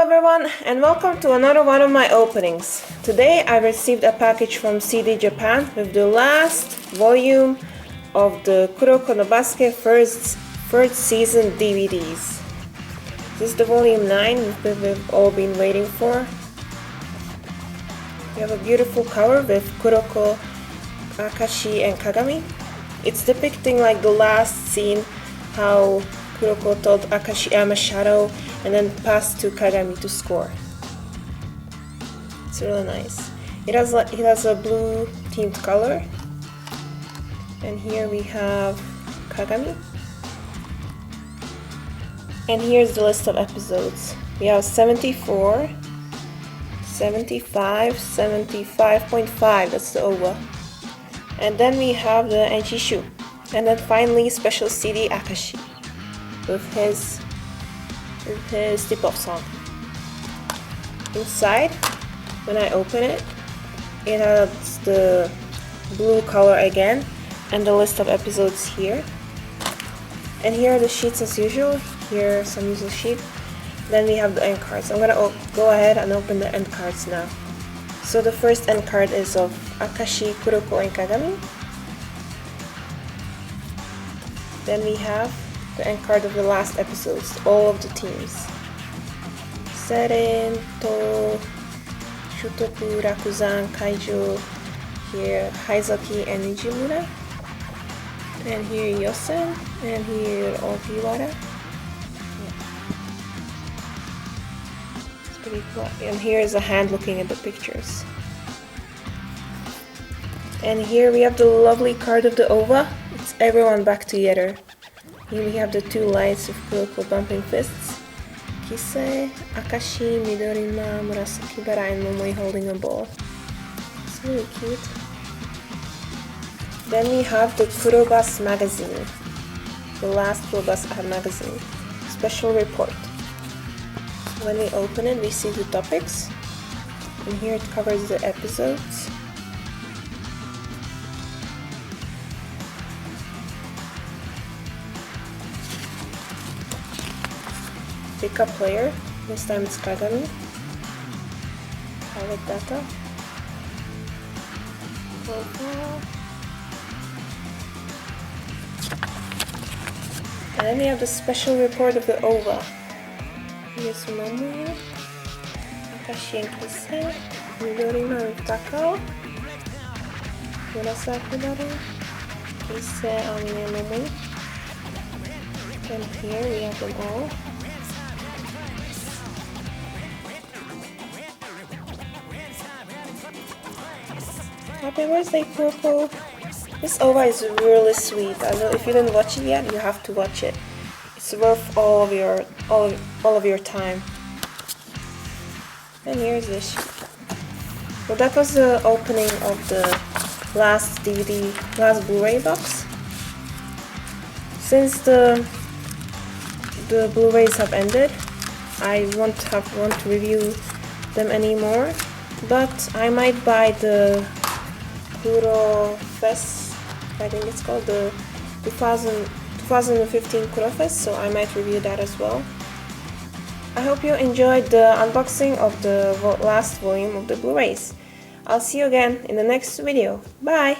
everyone, and welcome to another one of my openings. Today I received a package from CD Japan with the last volume of the Kuroko no Basuke first season DVDs. This is the volume 9 we've all been waiting for. We have a beautiful cover with Kuroko, Akashi and Kagami. It's depicting like the last scene, how Kuroko told Akashi I'm a shadow and then passed to Kagami to score. It's really nice. It has a blue themed color. And here we have Kagami. And here's the list of episodes. We have 74, 75, 75.5, that's the OVA. And then we have the Enchishu. And then finally special CD Akashi with his tip-off song. Inside, when I open it, it has the blue color again and the list of episodes here. And here are the sheets as usual. Here are some usual sheet. Then we have the end cards. I'm gonna go ahead and open the end cards now. So the first end card is of Akashi, Kuroko, and Kagami. Then we have the end card of the last episodes, all of the teams. Seren, To, Shutoku, Rakuzan, Kaijo, here Haizaki and Nijimura. And here Yosen, and here Ogiwara. It's pretty cool. And here is a hand looking at the pictures. And here we have the lovely card of the OVA. It's everyone back together. Here we have the two lights of Kuroko bumping fists. Kisei, Akashi, Midorima, Murasakibara, and Momoi holding a ball. It's really cute. Then we have the Kurobas magazine. The last Kurobas magazine. Special report. When we open it, we see the topics. And here it covers the episodes. Pick a player, this time it's Kagami. Pilot data. Profile. And then we have the special report of the OVA. Here's Momoya, Akashi and Kisei, Midorima and Takao, Murasaki Baru, Kisei, Ami and Momoi. And here we have them all. Happy birthday, Kuroko! This OVA is really sweet. I know if you didn't watch it yet, you have to watch it. It's worth all of your time. And here's this. Well, that was the opening of the last Blu-ray box. Since the Blu-rays have ended, I won't review them anymore. But I might buy the Kuro Fest, I think it's called, the 2015 Kuro Fest, so I might review that as well. I hope you enjoyed the unboxing of the last volume of the Blu-rays. I'll see you again in the next video. Bye!